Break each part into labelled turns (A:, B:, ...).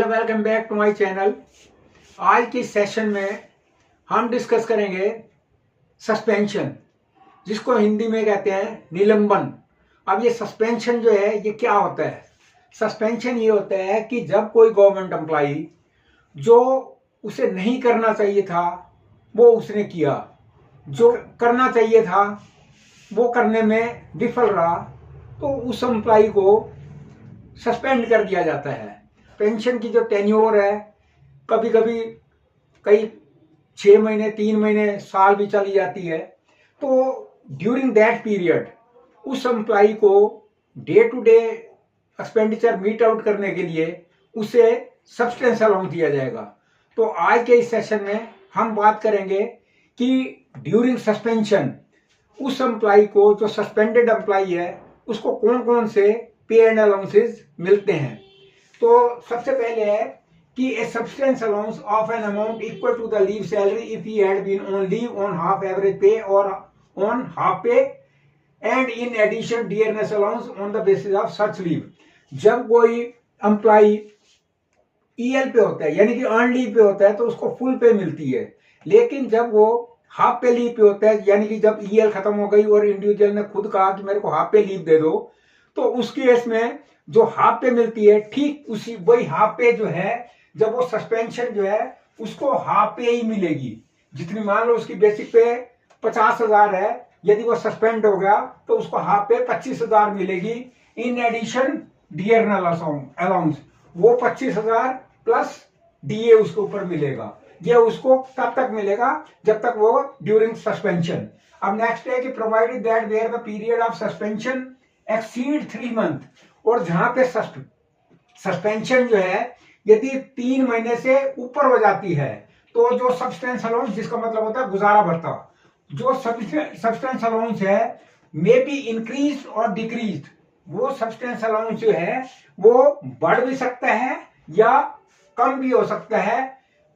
A: Welcome back to my channel. आज की session में हम डिस्कस करेंगे सस्पेंशन, जिसको हिंदी में कहते हैं निलंबन। अब ये सस्पेंशन जो है ये क्या होता है? सस्पेंशन ये होता है कि जब कोई गवर्नमेंट एम्प्लॉय जो उसे नहीं करना चाहिए था वो उसने किया, जो करना चाहिए था वो करने में विफल रहा, तो उस एम्प्लॉय को सस्पेंड कर दिया जाता है। पेंशन की जो टेन्योर है कभी कभी कई 6 महीने, 3 महीने, साल भी चली जाती है। तो ड्यूरिंग दैट पीरियड उस एम्प्लॉय को day to day expenditure meet out करने के लिए उसे सब्सटेंस अलाउंस दिया जाएगा। तो आज के इस सेशन में हम बात करेंगे कि ड्यूरिंग सस्पेंशन उस एम्प्लॉय को, जो सस्पेंडेड एम्प्लॉय है, उसको कौन कौन से पे एंड अलाउंसेस मिलते हैं। तो सबसे पहले है कि a substance allowance of an amount equal to the leave salary if he had been on leave on half average pay और on half pay and in addition dearness allowance on the basis of such leave. जब कोई employ EL पे होता है, यानी कि earn leave पे होता है, तो उसको फुल पे मिलती है। लेकिन जब वो हाफ पे लीव पे होता है, यानी कि जब ईएल खत्म हो गई और इंडिविजुअल ने खुद कहा कि मेरे को हाफ पे लीव दे दो, तो उस केस में जो हाफ पे मिलती है, ठीक उसी वही हाफ पे जो है, जब वो सस्पेंशन जो है उसको हाफ पे ही मिलेगी। जितनी मान लो उसकी बेसिक पे 50,000 है, यदि वो सस्पेंड हो गया तो उसको हाफ पे 25,000 मिलेगी। इन एडिशन डियरनेस अलाउंस, वो 25,000 प्लस डीए उसके ऊपर मिलेगा। ये उसको तब तक मिलेगा जब तक वो ड्यूरिंग सस्पेंशन। अब नेक्स्ट है कि provided that where the period of suspension exceed 3 month, और जहां पे सस्पेंशन जो है यदि 3 महीने से ऊपर हो जाती है, तो जो सब्सटेंस अलाउंस, जिसका मतलब होता है गुजारा भत्ता, जो सब्सटेंस अलाउंस है मे बी इंक्रीज और डिक्रीज। वो सब्सटेंस अलाउंस जो है वो बढ़ भी सकता है या कम भी हो सकता है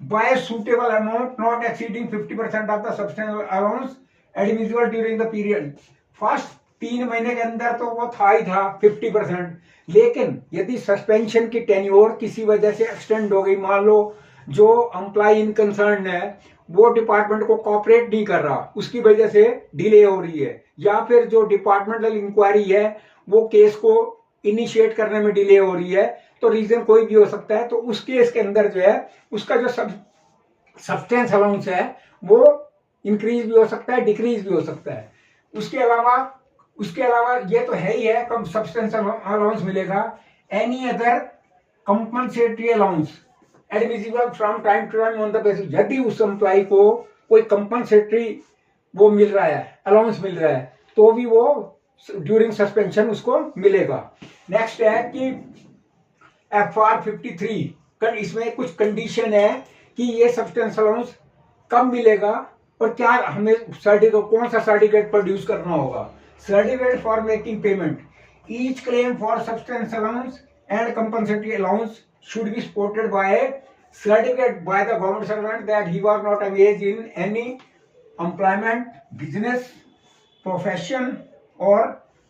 A: bye suitable amount not exceeding 50% of the substance allowance admissible during the period. First 3 महीने के अंदर तो वो था ही था 50%, लेकिन यदि सस्पेंशन की टेन्योर किसी वजह से एक्सटेंड हो गई, मान लो जो एम्प्लॉय इन कंसर्न है वो डिपार्टमेंट को कॉपरेट नहीं कर रहा, उसकी वजह से डिले हो रही है, या फिर जो डिपार्टमेंटल इंक्वायरी है वो केस को इनिशिएट करने में डिले हो रही है, तो रीजन कोई भी हो सकता है। तो उस केस के अंदर जो है उसका जो सब्सटेंस अलाउंस है वो इंक्रीज भी हो सकता है, डिक्रीज भी हो सकता है। उसके अलावा ये तो है ही है, कम सब्सटेंस अलाउंस मिलेगा। Any other compensatory allowance admissible from time to time on the basis, यदि उस एम्प्लॉय को कोई कंपनसेटरी वो मिल रहा है, अलाउंस मिल रहा है, तो भी वो ड्यूरिंग सस्पेंशन उसको मिलेगा। नेक्स्ट है कि FR 53, इसमें कुछ कंडीशन है कि ये सब्सटेंस अलाउंस कब मिलेगा और क्या हमें सर्टिफिकेट, कौन सा सर्टिफिकेट प्रोड्यूस करना होगा। Certificate for making payment. Each claim for subsistence allowance and compensatory allowance should be supported by a certificate by the government servant that he was not engaged in any employment, business, profession or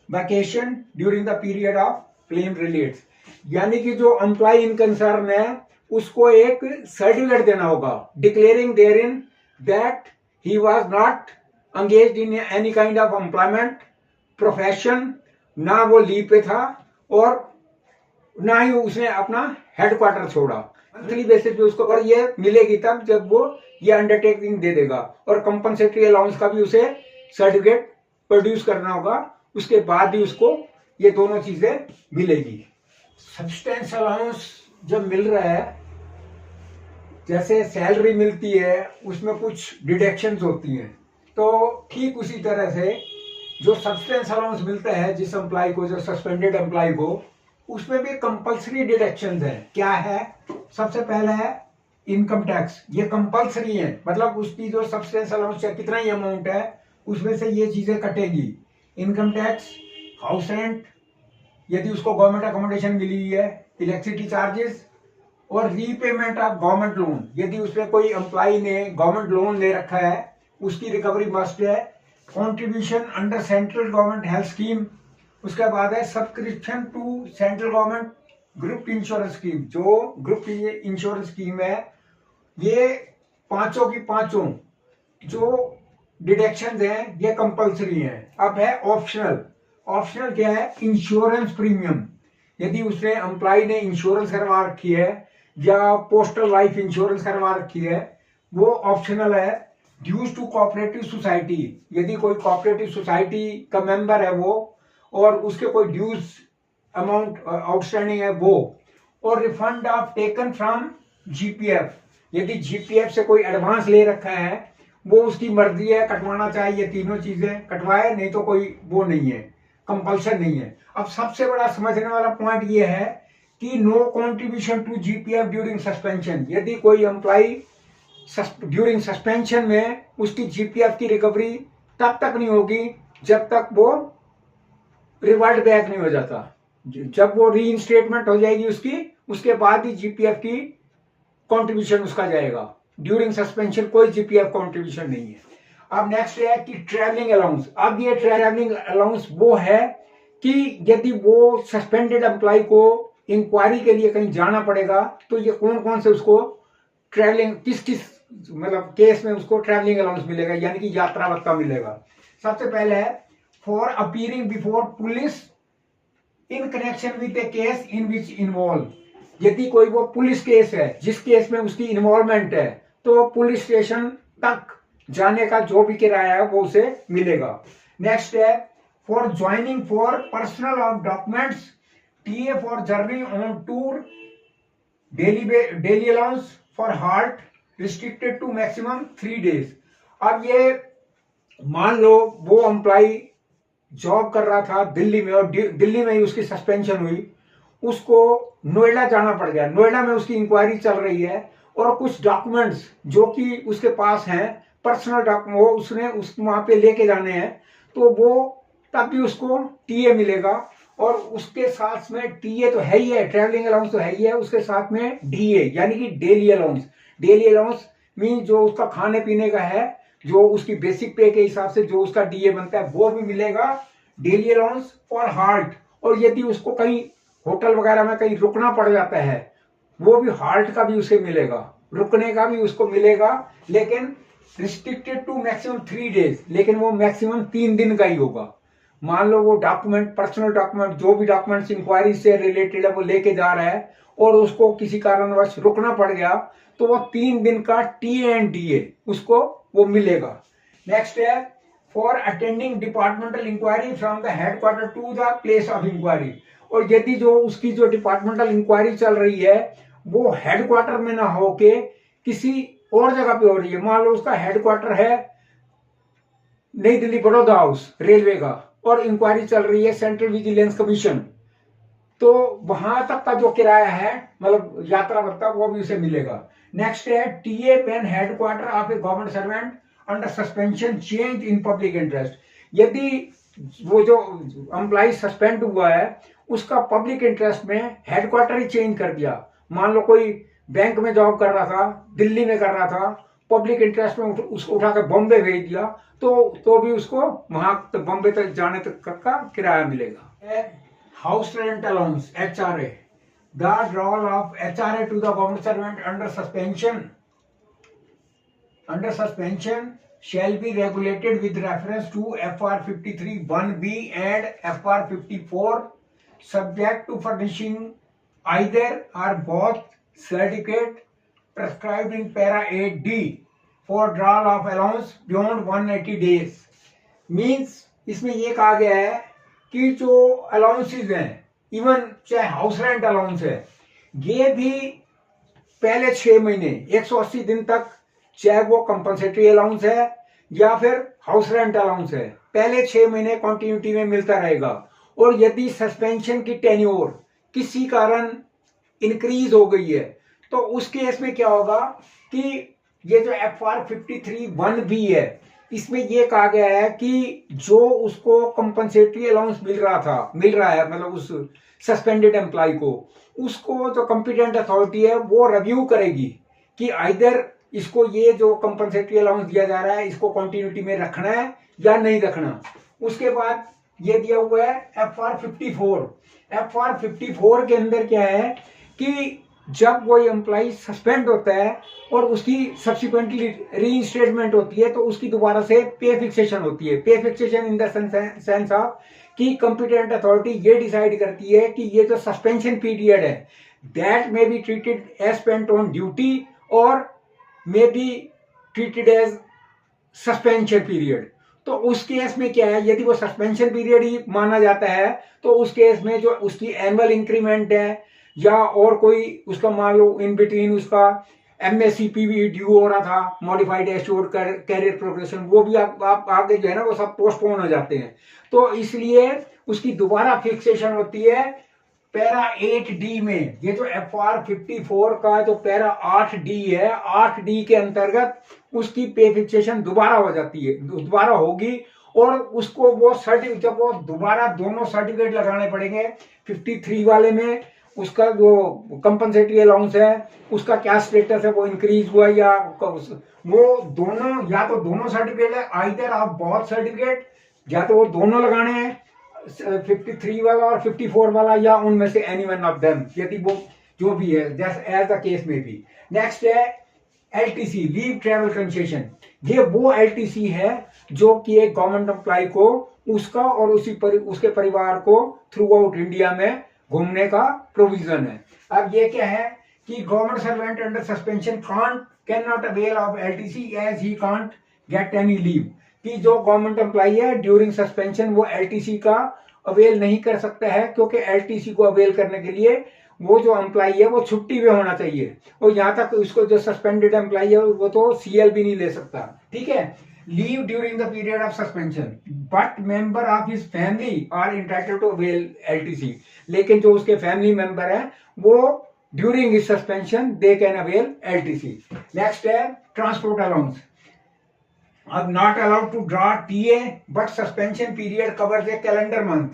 A: vacation during the period of claim relates. यानी कि जो employee in concern है उसको एक certificate देना होगा declaring therein that he was not engaged in any kind of employment, profession, ना वो लीव पे था और ना ही उसने अपना हेडक्वार्टर छोड़ा। मंथली बेसिस पे उसको पर ये मिलेगी तब जब वो ये अंडरटेकिंग दे देगा, और कंपनसेटरी अलाउंस का भी उसे सर्टिफिकेट प्रोड्यूस करना होगा, उसके बाद ही उसको ये दोनों चीजें मिलेगी। सब्सटेंस अलाउंस जब मिल रहा है, जैसे सैलरी मिलती है उसमें कुछ डिडक्शंस होती हैं, तो ठीक उसी तरह से जो सब्सटेंस अलाउंस मिलता है जिस एम्प्लॉय को, जो सस्पेंडेड एम्प्लॉय को, उसमें भी कंपल्सरी डिडक्शंस है। क्या है? सबसे पहला है इनकम टैक्स, ये कंपल्सरी है, मतलब उसकी जो सब्सटेंस अलाउंस है कितना ही अमाउंट है उसमें से ये चीजें कटेगी। इनकम टैक्स, हाउस रेंट यदि उसको गवर्नमेंट अकोमोडेशन मिली हुई है, इलेक्ट्रिसिटी चार्जेस, और रीपेमेंट ऑफ गवर्नमेंट लोन, यदि उसमें कोई एम्प्लॉय ने गवर्नमेंट लोन ले रखा है उसकी रिकवरी मस्ट है। Contribution under central government health scheme, उसके बाद है subscription to central government group insurance scheme, जो ग्रुप इंश्योरेंस स्कीम है, ये पांचों की पांचों जो डिडक्शन हैं ये कंपलसरी हैं। अब है ऑप्शनल। ऑप्शनल क्या है? Insurance premium. यदि उसने एम्प्लॉय ने इंश्योरेंस करवा रखी है या पोस्टल लाइफ इंश्योरेंस करवा रखी है, वो ऑप्शनल है। ड्यूज टू कोऑपरेटिव सोसाइटी, यदि कोई कोऑपरेटिव सोसाइटी का मेंबर है वो, और उसके कोई ड्यूज अमाउंट आउटस्टैंडिंग है वो, और refund of taken from GPF, यदि जीपीएफ से कोई एडवांस ले रखा है, वो उसकी मर्जी है, कटवाना चाहिए, तीनों चीजें कटवाए, नहीं तो कोई वो नहीं है, कंपल्शन नहीं है। अब सबसे बड़ा समझने वाला पॉइंट ये है कि no contribution to GPF during suspension. यदि कोई एम्प्लॉय ड्यूरिंग सस्पेंशन में, उसकी जीपीएफ की रिकवरी तब तक नहीं होगी जब तक वो रिवर्ट बैक नहीं हो जाता। जब वो रीइंस्टेटमेंट हो जाएगी उसकी, उसके बाद ही जीपीएफ की कंट्रीब्यूशन उसका जाएगा। ड्यूरिंग सस्पेंशन कोई जीपीएफ कंट्रीब्यूशन नहीं है। अब नेक्स्ट है कि ट्रैवलिंग अलाउंस। अब ये ट्रैवलिंग अलाउंस वो है कि यदि वो सस्पेंडेड एम्प्लॉय को इंक्वायरी के लिए कहीं जाना पड़ेगा, तो ये कौन कौन से उसको ट्रैवलिंग, किस किस मतलब केस में उसको ट्रैवलिंग अलाउंस मिलेगा, यानी कि यात्रा भत्ता मिलेगा। सबसे पहले है for appearing before police in connection with A case in which involve. यदि कोई वो पुलिस केस है जिस केस में उसकी इन्वॉल्वमेंट है, तो पुलिस स्टेशन तक जाने का जो भी किराया है वो उसे मिलेगा। नेक्स्ट है for joining for personal of documents, TA for journey on tour, daily allowance for halt restricted to maximum 3 days। अब ये मान लो वो एम्प्लॉय जॉब कर रहा था दिल्ली में, और दिल्ली में ही उसकी सस्पेंशन हुई, उसको नोएडा जाना पड़ गया। नोएडा में उसकी इंक्वायरी चल रही है, और कुछ डॉक्यूमेंट्स जो कि उसके पास हैं, पर्सनल डॉक्यूमेंट, वो उसने वहां पे लेके जाने हैं, तो वो तब भी उसको टीए मिलेगा। और उसके साथ में टीए तो है ही है, ट्रैवलिंग अलाउंस तो है ही है, उसके साथ में डीए यानी कि daily allowance. Daily allowance mean जो उसका खाने पीने का है, जो उसकी बेसिक पे के हिसाब से जो उसका डीए बनता है वो भी मिलेगा। डेली अलाउंस फॉर हाल्ट, और यदि उसको कहीं होटल वगैरह में कहीं रुकना पड़ जाता है, वो भी हाल्ट का भी उसे मिलेगा, रुकने का भी उसको मिलेगा, लेकिन रिस्ट्रिक्टेड टू मैक्सिमम 3 days, लेकिन वो मैक्सिमम 3 दिन का ही होगा। मान लो वो डॉक्यूमेंट, पर्सनल डॉक्यूमेंट, जो भी डॉक्यूमेंट्स इंक्वायरी से रिलेटेड है वो लेके जा रहा है, और उसको किसी कारणवश रुकना पड़ गया, तो वो 3 दिन का टीए एंड डीए उसको वो मिलेगा। नेक्स्ट है for attending departmental inquiry from the headquarter to the place of inquiry. और यदि जो उसकी जो डिपार्टमेंटल इंक्वायरी चल रही है वो हेडक्वार्टर में ना होके किसी और जगह पे हो रही है, मान लो उसका हेडक्वार्टर है नई दिल्ली बड़ौदा हाउस रेलवे का, और इंक्वायरी चल रही है सेंट्रल विजिलेंस कमीशन, तो वहां तक का जो किराया है मतलब यात्रा भत्ता वो भी उसे मिलेगा। नेक्स्ट है TA pen headquarter of a government servant under suspension change in public interest. यदि वो जो एम्प्लॉय सस्पेंड हुआ है उसका पब्लिक इंटरेस्ट में हेडक्वार्टर ही चेंज कर दिया, मान लो कोई बैंक में जॉब कर रहा था, दिल्ली में कर रहा था, पब्लिक इंटरेस्ट में उसको उठाकर बॉम्बे भेज दिया, तो भी उसको वहां तक बॉम्बे तक जाने तक का किराया मिलेगा। House rent allowance HRA, the role of HRA to the government servant under suspension shall be regulated with reference to FR 53(1)(b) and FR 54, subject to furnishing either or both certificate prescribed in para 8D for drawal of allowance beyond 180 days। Means इसमें ये कहा गया है कि जो allowances हैं, even चाहे house rent allowance है, ये भी पहले 6 महीने 180 दिन तक, चाहे वो कंपनसेटरी अलाउंस है या फिर हाउस रेंट अलाउंस है, पहले 6 महीने कंटिन्यूटी में मिलता रहेगा। और यदि सस्पेंशन की टेन्योर किसी कारण इंक्रीज हो गई है, तो उस केस में क्या होगा कि ये जो FR 53(1)(b) है, इसमें ये कहा गया है कि जो उसको कंपनसेटरी अलाउंस मिल रहा है मतलब उस सस्पेंडेड एम्प्लॉय को, उसको जो कॉम्पिटेंट अथॉरिटी है वो रिव्यू करेगी कि आइदर इसको ये जो कंपनसेटरी अलाउंस दिया जा रहा है इसको कंटिन्यूटी में रखना है या नहीं रखना। उसके बाद ये दिया हुआ है FR54। FR54 के अंदर क्या है कि जब कोई एम्प्लॉय सस्पेंड होता है और उसकी सब्सिक्वेंटली रीइंस्टेटमेंट होती है तो उसकी दोबारा से पे फिक्सेशन होती है। Pay fixation in the sense of कि कंपिटेंट अथॉरिटी ये डिसाइड करती है कि ये जो सस्पेंशन पीरियड है that may be treated as spent on duty और may be treated as suspension period. तो उस केस में क्या है, यदि वो सस्पेंशन पीरियड ही माना जाता है तो उस केस में जो उसकी एनुअल इंक्रीमेंट है या और कोई उसका मान लो इन बिटवीन उसका MSCPV ड्यू हो रहा था, मॉडिफाइड एश्योर्ड कैरियर प्रोग्रेशन, वो भी आप आगे जो है ना वो सब पोस्टपोन हो जाते हैं। तो इसलिए उसकी दोबारा फिक्सेशन होती है पैरा 8D में। ये जो FR54 का जो पैरा 8D है, 8D के अंतर्गत उसकी पे फिक्सेशन दोबारा हो जाती है, दोबारा होगी और उसको वो सर्टिफिकेट जब वो दोबारा दोनों सर्टिफिकेट लगाने पड़ेंगे 53 वाले में उसका जो कंपनसेटरी अलाउंस है उसका क्या स्टेटस है, वो इंक्रीज हुआ या वो दोनों, या तो दोनों सर्टिफिकेट है, आइदर आप बहुत सर्टिफिकेट, या तो वो दोनों लगाने हैं 53 वाला और 54 वाला या उनमें से एनी वन ऑफ देम, यदि वो जो भी है जैसे एज द केस में भी। नेक्स्ट है LTC, लीव ट्रेवल कंसेशन। ये वो LTC है जो कि एक गवर्नमेंट एम्प्लॉय को उसका और उसके परिवार को थ्रू आउट इंडिया में घूमने का प्रोविजन है। अब ये क्या है कि government servant under suspension can not avail of LTC as he can't get any leave. कि जो गवर्नमेंट एम्प्लॉय है ड्यूरिंग सस्पेंशन वो LTC का अवेल नहीं कर सकता है, क्योंकि LTC को अवेल करने के लिए वो जो एम्प्लॉय है वो छुट्टी पे होना चाहिए, और यहाँ तक उसको जो सस्पेंडेड एम्प्लॉय है वो तो CL भी नहीं ले सकता। ठीक है, leave during the period of suspension but member of his family are entitled to avail LTC। लेकिन जो उसके फैमिली मेंबर है वो during his suspension they can avail LTC। Next है ट्रांसपोर्ट अलाउंस। अब not allowed to draw TA but suspension period covers a calendar month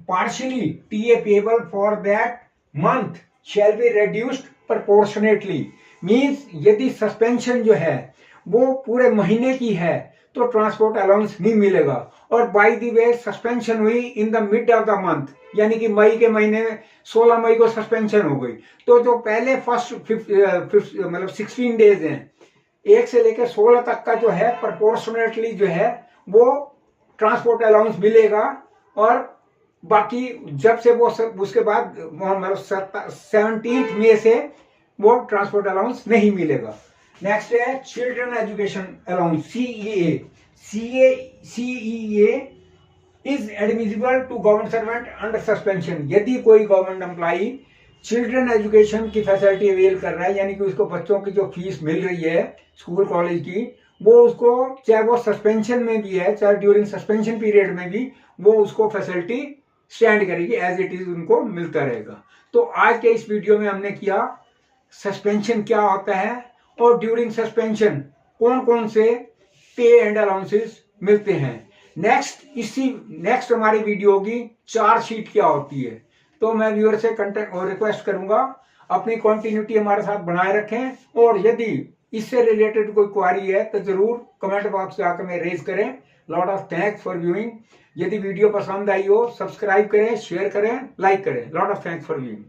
A: partially TA payable for that month shall be reduced proportionately। Means यदि suspension जो है वो पूरे महीने की है तो ट्रांसपोर्ट अलाउंस नहीं मिलेगा, और बाय द वे सस्पेंशन हुई in the mid of the month, यानी कि मई के महीने में 16 मई को सस्पेंशन हो गई, तो जो पहले फर्स्ट मतलब 16 डेज हैं 1 से लेकर 16 तक का जो है प्रोपोर्शनेटली जो है वो ट्रांसपोर्ट अलाउंस मिलेगा, और बाकी जब से वो उसके बाद मतलब 17 मई से वो ट्रांसपोर्ट अलाउंस नहीं मिलेगा। नेक्स्ट है children education allowance CEA is admissible to government servant under suspension. यदि कोई गवर्नमेंट एम्प्लॉई चिल्ड्रन एजुकेशन की फैसिलिटी अवेल कर रहा है, यानी कि उसको बच्चों की जो फीस मिल रही है स्कूल कॉलेज की, वो उसको चाहे वो सस्पेंशन में भी है चाहे ड्यूरिंग सस्पेंशन पीरियड में भी वो उसको फैसिलिटी स्टैंड करेगी, एज इट इज उनको मिलता रहेगा। तो आज के इस वीडियो में हमने किया सस्पेंशन क्या होता है और ड्यूरिंग सस्पेंशन कौन कौन से पे एंड अलाउंसेस मिलते हैं। नेक्स्ट हमारी वीडियो होगी चार्जशीट क्या होती है। तो मैं व्यूअर से कंटेक्ट और रिक्वेस्ट करूंगा अपनी कंटिन्यूटी हमारे साथ बनाए रखें, और यदि इससे रिलेटेड कोई क्वारी है तो जरूर कमेंट बॉक्स में आकर में रेज करें। Lot of thanks for viewing. यदि वीडियो पसंद आई हो सब्सक्राइब करें, शेयर करें, लाइक करें। Lot of thanks for viewing.